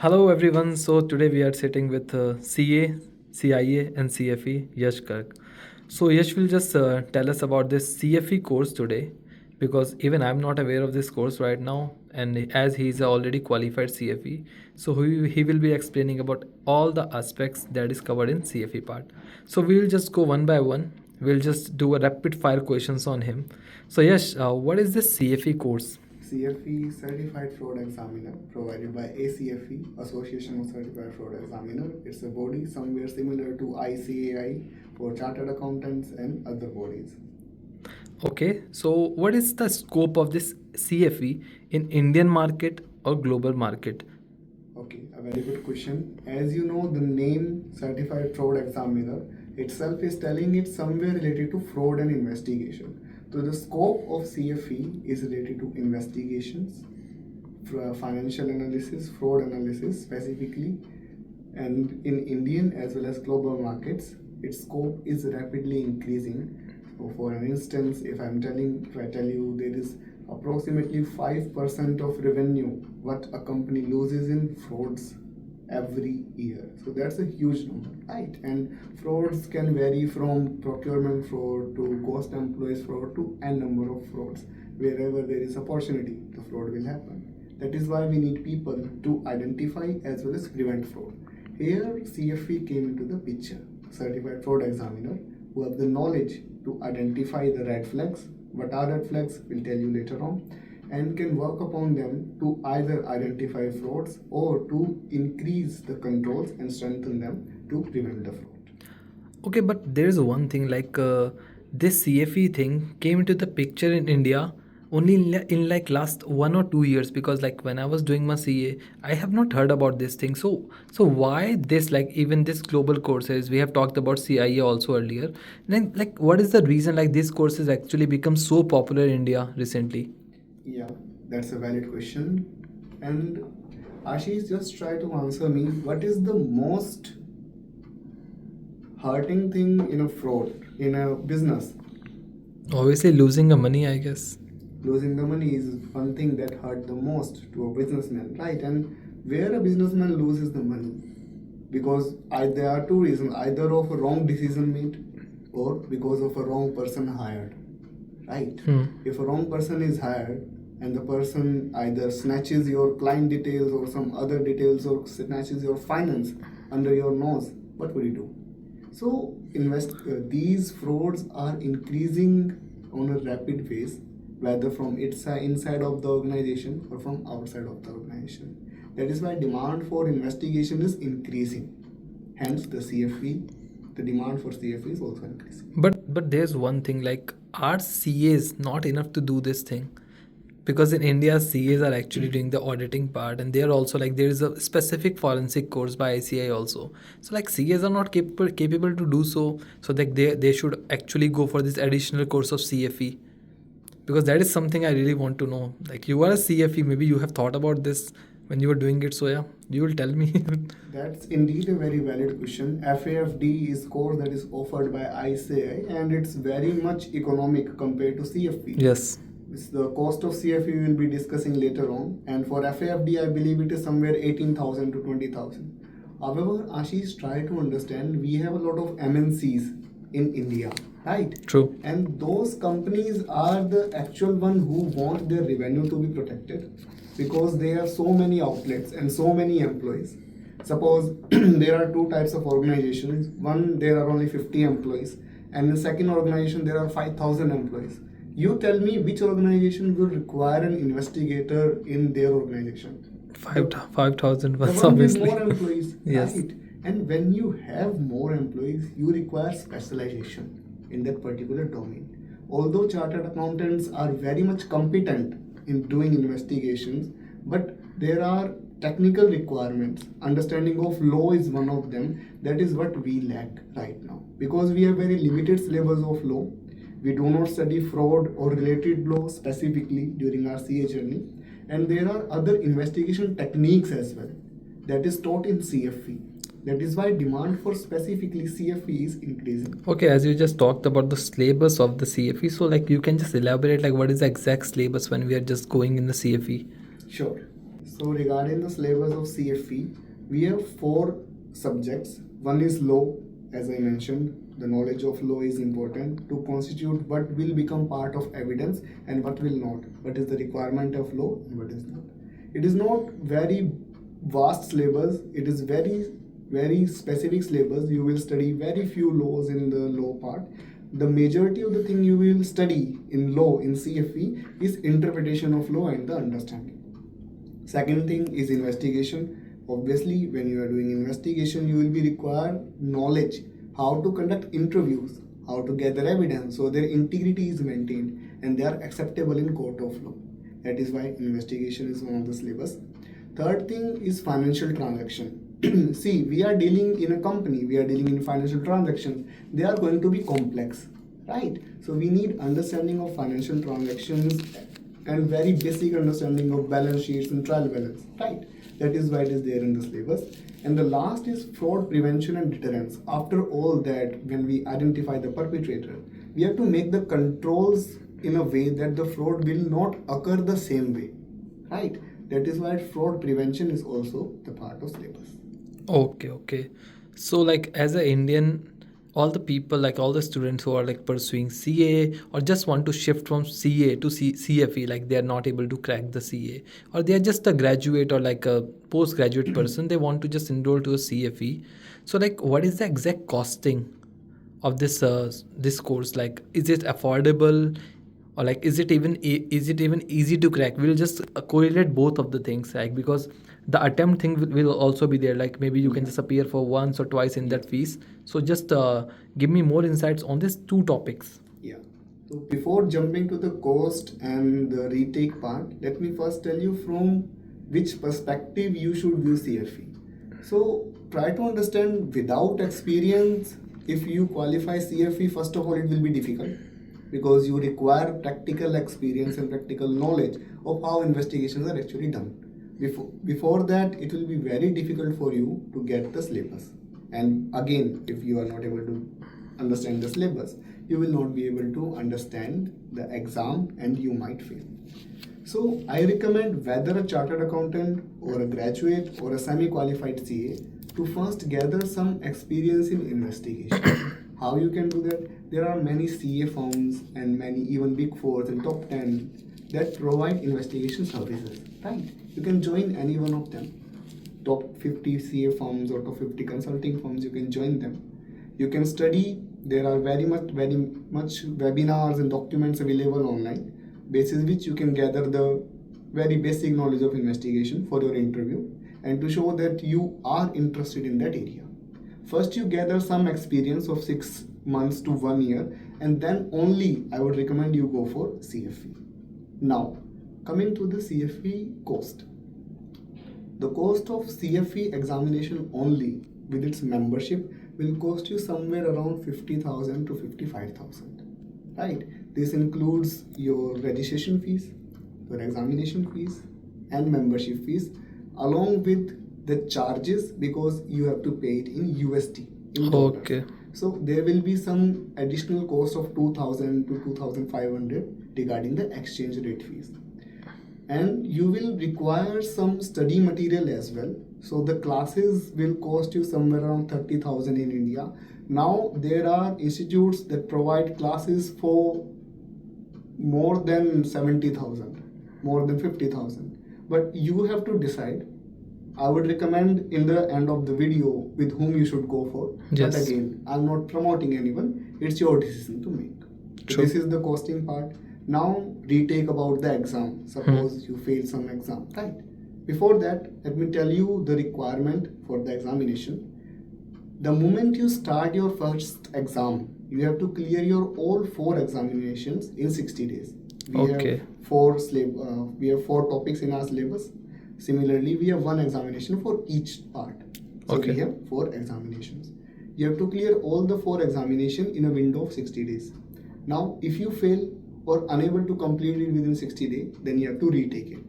Hello everyone. So today we are sitting with CA, CIA, and CFE Yash Kark. So Yash will just tell us about this CFE course today, because even I'm not aware of this course right now, and as he is already qualified CFE, so he will be explaining about all the aspects that is covered in CFE part. So we will just go one by one. We'll just do a rapid fire questions on him. So Yash, what is this CFE course? CFE Certified Fraud Examiner provided by ACFE, Association of Certified Fraud Examiner. It's a body somewhere similar to ICAI for chartered accountants and other bodies. Okay, so what is the scope of this CFE in Indian market or global market? Okay, a very good question. As you know, the name Certified Fraud Examiner itself is telling it somewhere related to fraud and investigation. So the scope of CFE is related to investigations, financial analysis, fraud analysis specifically, and in Indian as well as global markets, its scope is rapidly increasing. So, for an instance, if I tell you there is approximately 5% of revenue what a company loses in frauds every year. So that's a huge number, right? And frauds can vary from procurement fraud to cost employees fraud to n number of frauds. Wherever there is opportunity, the fraud will happen. That is why we need people to identify as well as prevent fraud. Here, CFE came into the picture, certified fraud examiner, who have the knowledge to identify the red flags. What are red flags? We'll tell you later on, and can work upon them to either identify frauds or to increase the controls and strengthen them to prevent the fraud. Okay, but there is one thing like this CFE thing came into the picture in India only in like last 1 or 2 years, because like when I was doing my CA, I have not heard about this thing. So why this, like even this global courses we have talked about CIA also earlier. Then like what is the reason like these courses actually become so popular in India recently? Yeah, that's a valid question. And Ashish, just try to answer me, what is the most hurting thing in a fraud, in a business? Obviously losing the money, I guess. Losing the money is one thing that hurt the most to a businessman, right? And where a businessman loses the money, because there are two reasons: either of a wrong decision made, or because of a wrong person hired, right? If a wrong person is hired and the person either snatches your client details or some other details or snatches your finance under your nose, what would you do? So these frauds are increasing on a rapid pace, whether from inside of the organization or from outside of the organization. That is why demand for investigation is increasing. Hence, the demand for CFE is also increasing. But there's one thing, like are CAs not enough to do this thing? Because in India, CAs are actually doing the auditing part, and they are also like there is a specific forensic course by ICI also. So like CAs are not capable to do so. So like they should actually go for this additional course of CFE, because that is something I really want to know. Like you are a CFE, maybe you have thought about this when you were doing it. So yeah, you will tell me. That's indeed a very valid question. FAFD is course that is offered by ICI, and it's very much economic compared to CFP. Yes. The cost of CFE we will be discussing later on, and for FAFD I believe it is somewhere 18,000 to 20,000. However, Ashish, try to understand, we have a lot of MNCs in India, right? True. And those companies are the actual one who want their revenue to be protected, because they have so many outlets and so many employees. Suppose there are two types of organizations. One, there are only 50 employees, and in the second organization there are 5,000 employees. You tell me which organization will require an investigator in their organization? 5,000 The was one with obviously. more employees, Yes. right? And when you have more employees, you require specialization in that particular domain. Although chartered accountants are very much competent in doing investigations, but there are technical requirements. Understanding of law is one of them. That is what we lack right now, because we have very limited syllabus of law. We do not study fraud or related law specifically during our CA journey, and there are other investigation techniques as well that is taught in CFE. That is why demand for specifically CFE is increasing. Okay, as you just talked about the syllabus of the CFE, so like you can just elaborate like what is the exact syllabus when we are just going in the CFE? Sure. So regarding the syllabus of CFE, we have four subjects. One is law, as I mentioned. The knowledge of law is important to constitute what will become part of evidence and what will not. What is the requirement of law and what is not. It is not very vast syllabus. It is very specific syllabus. You will study very few laws in the law part. The majority of the thing you will study in law in CFE is interpretation of law and the understanding. Second thing is investigation. Obviously, when you are doing investigation, you will be required knowledge how to conduct interviews, how to gather evidence, so their integrity is maintained and they are acceptable in court of law. That is why investigation is one of the syllabus. Third thing is financial transaction. See, we are dealing in a company, we are dealing in financial transactions. They are going to be complex, right? So we need understanding of financial transactions and very basic understanding of balance sheets and trial balance, right? That is why it is there in the syllabus. And the last is fraud prevention and deterrence. After all that, when we identify the perpetrator, we have to make the controls in a way that the fraud will not occur the same way, right? That is why fraud prevention is also the part of syllabus. Okay, okay. So, like, as an Indian, all the people, like all the students who are like pursuing CA or just want to shift from CA to CFE, like they are not able to crack the CA, or they are just a graduate or like a postgraduate person, they want to just enroll to a CFE. So, like, what is the exact costing of this course? Like, is it affordable, or like is it even easy to crack? We'll just correlate both of the things, like, because the attempt thing will also be there, like maybe you can just appear for once or twice in that fees. So just give me more insights on these two topics. Yeah. So before jumping to the cost and the retake part, let me first tell you from which perspective you should view CFE. So try to understand without experience, if you qualify CFE, first of all, it will be difficult because you require practical experience and practical knowledge of how investigations are actually done. Before that, it will be very difficult for you to get the syllabus. And again, if you are not able to understand the syllabus, you will not be able to understand the exam and you might fail. So I recommend whether a chartered accountant or a graduate or a semi-qualified CA to first gather some experience in investigation. How you can do that? There are many CA firms and many even big fours and top 10 that provide investigation services, right? You can join any one of them. Top 50 CA firms or top 50 consulting firms, you can join them. You can study. There are very much webinars and documents available online, basis which you can gather the very basic knowledge of investigation for your interview and to show that you are interested in that area. First, you gather some experience of 6 months to 1 year, and then only I would recommend you go for CFE. Now, coming to the CFE cost. The cost of CFE examination only with its membership will cost you somewhere around 50,000 to 55,000. Right? This includes your registration fees, your examination fees, and membership fees, along with the charges because you have to pay it in USD. In dollars. Okay. So there will be some additional cost of 2,000 to 2,500 regarding the exchange rate fees. And you will require some study material as well. So the classes will cost you somewhere around 30,000 in India. Now there are institutes that provide classes for more than 70,000, more than 50,000. But you have to decide. I would recommend in the end of the video with whom you should go for. Yes. But again, I'm not promoting anyone. It's your decision to make. So True. this is the costing part. Now retake about the exam. Suppose you fail some exam, right? Before that, let me tell you the requirement for the examination. The moment you start your first exam, you have to clear your all 4 examinations in 60 days. We Okay. have 4 topics in our syllabus. Similarly, we have 1 examination for each part. So Okay. we have 4 examinations. You have to clear all the 4 examinations in a window of 60 days. Now, if you fail or unable to complete it within 60 days, then you have to retake it.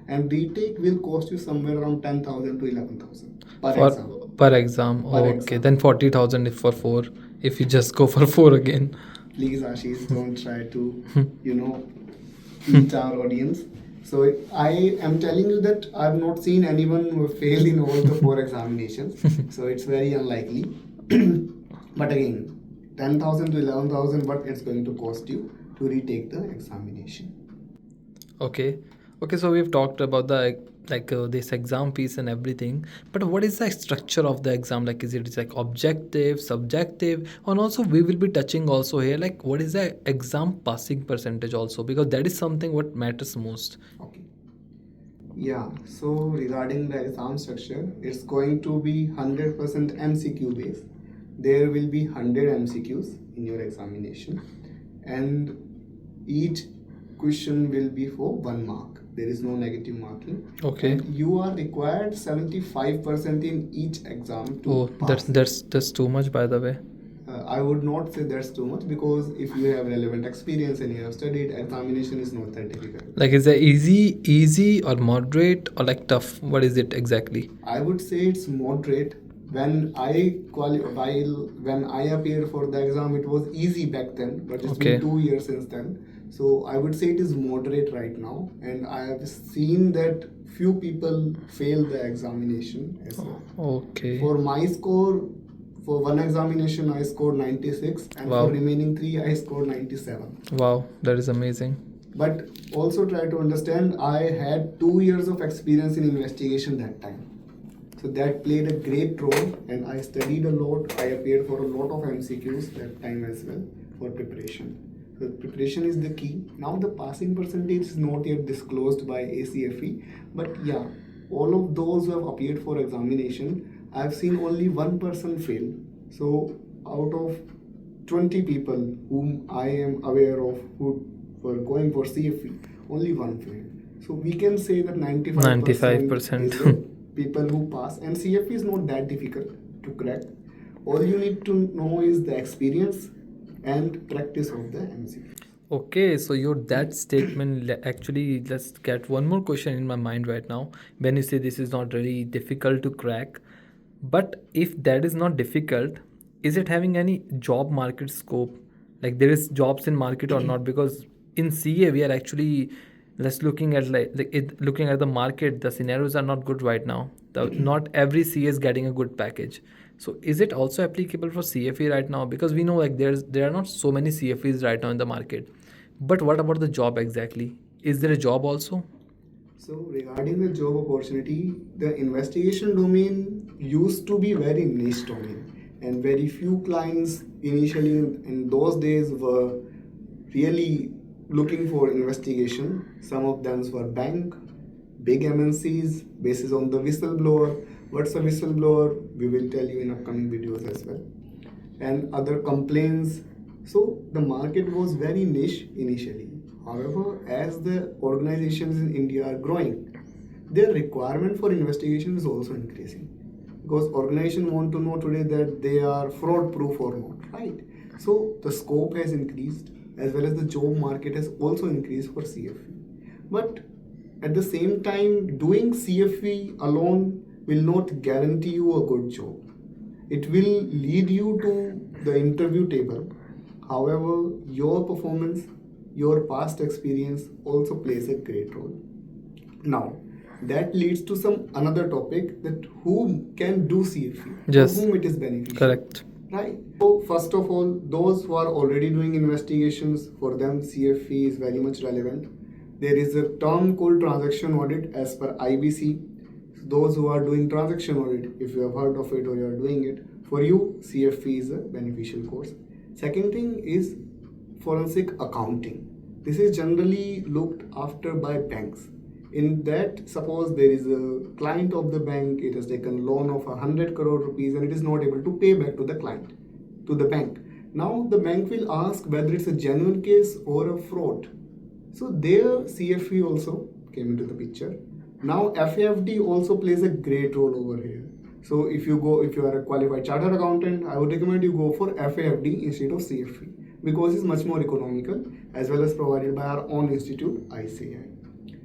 And retake will cost you somewhere around 10,000 to 11,000 per exam. Per exam. Per Okay. exam. Then 40,000 if for 4. If you just go for 4 again. Please, Ashish, don't try to, eat our audience. So I am telling you that I've not seen anyone who failed in all the four examinations. So it's very unlikely. But again, 10,000 to 11,000, what it's going to cost you to retake the examination. Okay. Okay, so we've talked about the this exam piece and everything, but what is the structure of the exam? Like, is it like objective, subjective, and also we will be touching also here like what is the exam passing percentage also, because that is something what matters most. Okay. Yeah, so regarding the exam structure, it's going to be 100% MCQ based. There will be 100 MCQs in your examination, and each question will be for 1 mark. There is no negative marking. Okay. And you are required 75% in each exam to Oh, pass. that's too much, by the way. I would not say that's too much, because if you have relevant experience and you have studied, examination is not that difficult. Like, is it easy or moderate or like tough? What is it exactly? I would say it's moderate. When I appeared for the exam, it was easy back then, but it's Okay. been 2 years since then. So I would say it is moderate right now, and I have seen that few people fail the examination as well. Okay. For my score, for one examination, I scored 96, and Wow. for remaining three, I scored 97. Wow, that is amazing. But also try to understand, I had 2 years of experience in investigation that time. So that played a great role, and I studied a lot. I appeared for a lot of MCQs that time as well for preparation. So preparation is the key. Now the passing percentage is not yet disclosed by ACFE, but yeah, all of those who have appeared for examination, I've seen only one person fail. So out of 20 people whom I am aware of who were going for CFE, only one failed. So we can say that 95% is the people who pass, and CFE is not that difficult to crack. All you need to know is the experience and practice of the MCQ. Okay, so your that statement actually, let's get one more question in my mind right now. When you say this is not really difficult to crack, but if that is not difficult, is it having any job market scope? Like there is jobs in market or not? Because in CA we are actually let's looking at looking at the market, the scenarios are not good right now. Not every CA is getting a good package. So is it also applicable for CFE right now? Because we know like there are not so many CFEs right now in the market. But what about the job exactly? Is there a job also? So regarding the job opportunity, the investigation domain used to be very niche domain, and very few clients initially in those days were really looking for investigation. Some of them were bank, big MNCs, basis on the whistleblower. What's a whistleblower? We will tell you in upcoming videos as well. And other complaints. So the market was very niche initially. However, as the organizations in India are growing, their requirement for investigation is also increasing, because organizations want to know today that they are fraud proof or not, right? So the scope has increased, as well as the job market has also increased for CFE. But at the same time, doing CFE alone will not guarantee you a good job. It will lead you to the interview table. However, your performance, your past experience also plays a great role. Now, that leads to some another topic, that who can do CFE, Yes. for whom it is beneficial. Correct. Right. So first of all, those who are already doing investigations, for them CFE is very much relevant. There is a term called transaction audit as per IBC. Those who are doing transaction audit, if you have heard of it or you are doing it, for you CFE is a beneficial course. Second thing is forensic accounting. This is generally looked after by banks. In that, suppose there is a client of the bank, it has taken loan of 100 crore rupees and it is not able to pay back to the client, to the bank. Now the bank will ask whether it's a genuine case or a fraud. So there CFE also came into the picture. Now FAFD also plays a great role over here. So if you are a qualified chartered accountant, I would recommend you go for FAFD instead of CFE, because it's much more economical, as well as provided by our own institute, ICAI.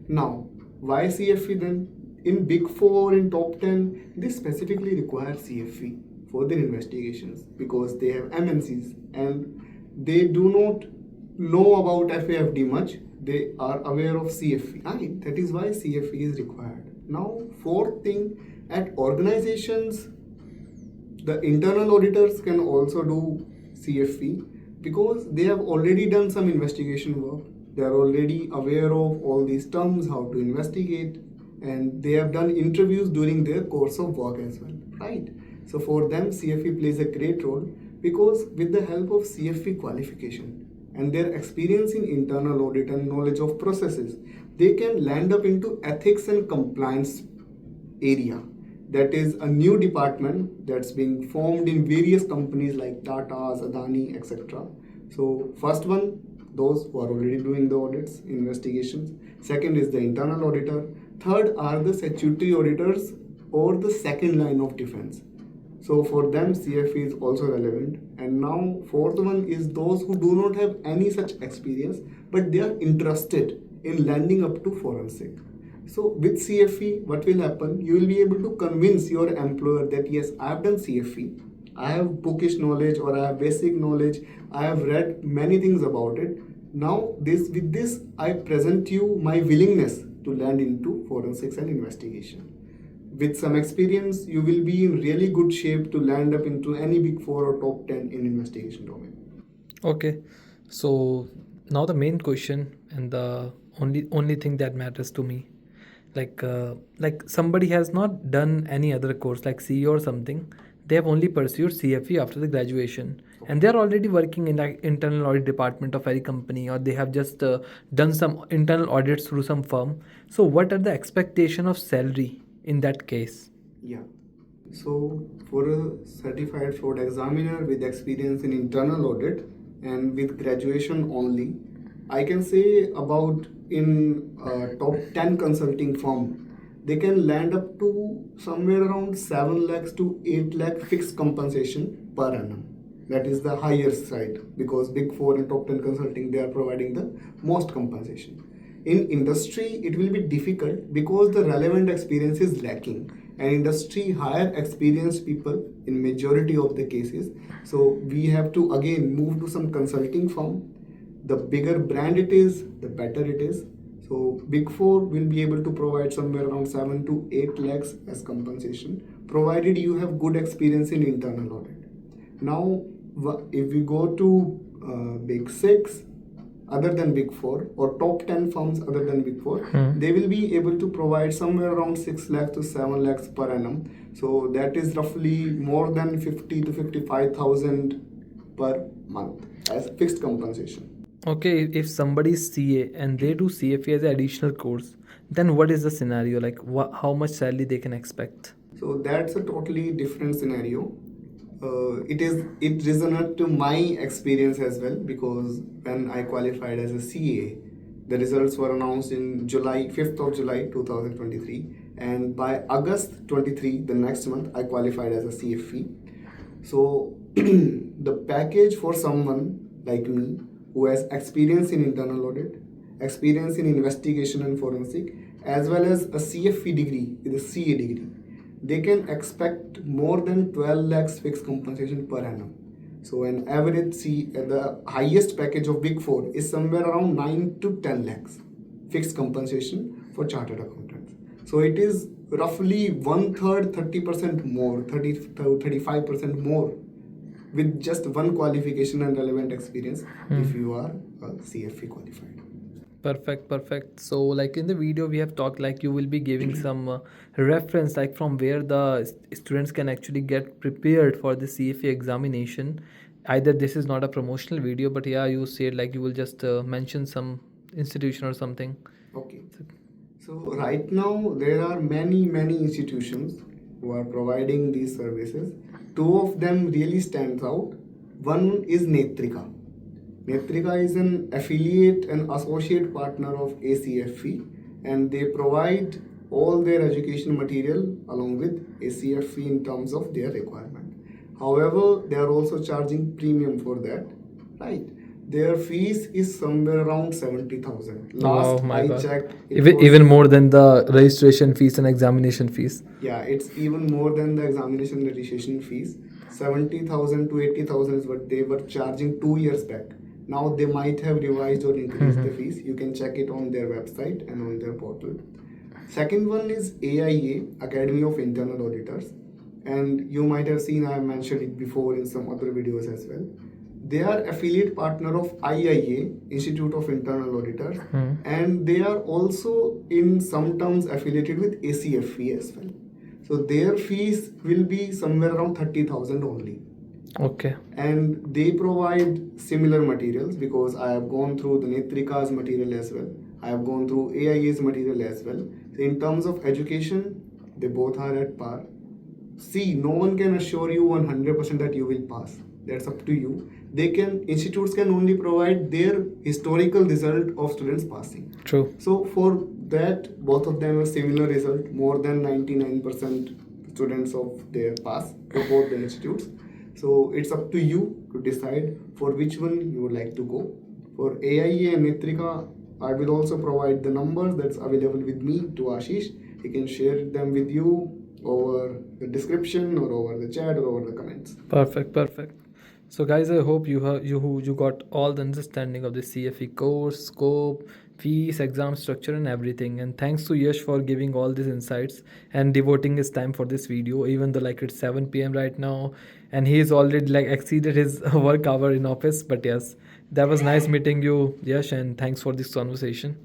Now, why CFE then? In Big 4, in top 10, they specifically require CFE for their investigations, because they have MNCs and they do not know about FAFD much, they are aware of CFE. Right, that is why CFE is required. Now, fourth thing, at organizations, the internal auditors can also do CFE because they have already done some investigation work. They are already aware of all these terms, how to investigate, and they have done interviews during their course of work as well, right? So for them, CFE plays a great role because with the help of CFE qualification and their experience in internal audit and knowledge of processes, they can land up into ethics and compliance area. That is a new department that's being formed in various companies like Tata's, Adani, etc. So first one, those who are already doing the audits, investigations. Second is the internal auditor. Third are the statutory auditors or the second line of defense. So for them, CFE is also relevant. And now fourth one is those who do not have any such experience, but they are interested in landing up to forensic. So with CFE, what will happen? You will be able to convince your employer that yes, I have done CFE, I have bookish knowledge or I have basic knowledge, I have read many things about it. Now with this, I present you my willingness to land into forensics and investigation. With some experience, you will be in really good shape to land up into any big four or top 10 in investigation domain. Okay, so now the main question and the only thing that matters to me, like somebody has not done any other course like CE or something, they have only pursued CFE after the graduation, and they are already working in like internal audit department of any company, or they have just done some internal audits through some firm. So what are the expectation of salary in that case? Yeah. So for a certified fraud examiner with experience in internal audit and with graduation only, I can say about in top 10 consulting firm, they can land up to somewhere around 7 lakhs to 8 lakh fixed compensation per annum. That is the highest side because big 4 and top 10 consulting, they are providing the most compensation. In industry, it will be difficult because the relevant experience is lacking and industry hire experienced people in majority of the cases. So we have to again move to some consulting firm. The bigger brand it is, the better it is. So big 4 will be able to provide somewhere around 7 to 8 lakhs as compensation provided you have good experience in internal audit. Now if we go to big 6 other than big 4 or top 10 firms other than big 4, they will be able to provide somewhere around 6 lakhs to 7 lakhs per annum. So that is roughly more than 50 to 55,000 per month as fixed compensation. Okay, if somebody is CA and they do CFA as an additional course, then what is the scenario? Like, how much salary they can expect? So that's a totally different scenario. It resonates to my experience as well because when I qualified as a CA, the results were announced in 5th of July 2023, and by August 23, the next month, I qualified as a CFE. So the package for someone like me who has experience in internal audit, experience in investigation and forensic, as well as a CFE degree with a CA degree, they can expect more than 12 lakhs fixed compensation per annum. So an average the highest package of Big 4 is somewhere around 9 to 10 lakhs fixed compensation for chartered accountants. So it is roughly 1/3, 30% more, 30 to 35% more with just one qualification and relevant experience if you are CFE qualified. Perfect. So, like in the video, we have talked like you will be giving some reference, like from where the students can actually get prepared for the CFA examination. Either this is not a promotional video, but yeah, you said like you will just mention some institution or something. Okay. So right now there are many institutions who are providing these services. Two of them really stands out. One is Netrika. Netrika is an affiliate and associate partner of ACFE, and they provide all their education material along with ACFE in terms of their requirement. However, they are also charging premium for that, right? Their fees is somewhere around 70,000. Last I checked, even more than the registration fees and examination fees. Yeah, it's even more than the examination and registration fees. 70,000 to 80,000 is what they were charging 2 years back. Now they might have revised or increased the fees. You can check it on their website and on their portal. Second one is AIA, Academy of Internal Auditors, and you might have seen I have mentioned it before in some other videos as well. They are affiliate partner of IIA, Institute of Internal Auditors, and they are also in some terms affiliated with ACFE as well. So their fees will be somewhere around 30,000 only. Okay. And they provide similar materials because I have gone through the Netrika's material as well. I have gone through AIA's material as well. So in terms of education, they both are at par. See, no one can assure you 100% that you will pass. That's up to you. Institutes can only provide their historical result of students passing. True. So for that, both of them have similar result. More than 99% students of their pass for both the institutes. So it's up to you to decide for which one you would like to go. For AIA and Netrika, I will also provide the numbers that's available with me to Ashish. He can share them with you over the description or over the chat or over the comments. Perfect. So guys, I hope you got all the understanding of the CFE course, scope, fees, exam structure and everything. And thanks to Yash for giving all these insights and devoting his time for this video, even though like it's 7 p.m. right now and he's already like exceeded his work hour in office. But yes, that was nice meeting you, Yash, and thanks for this conversation.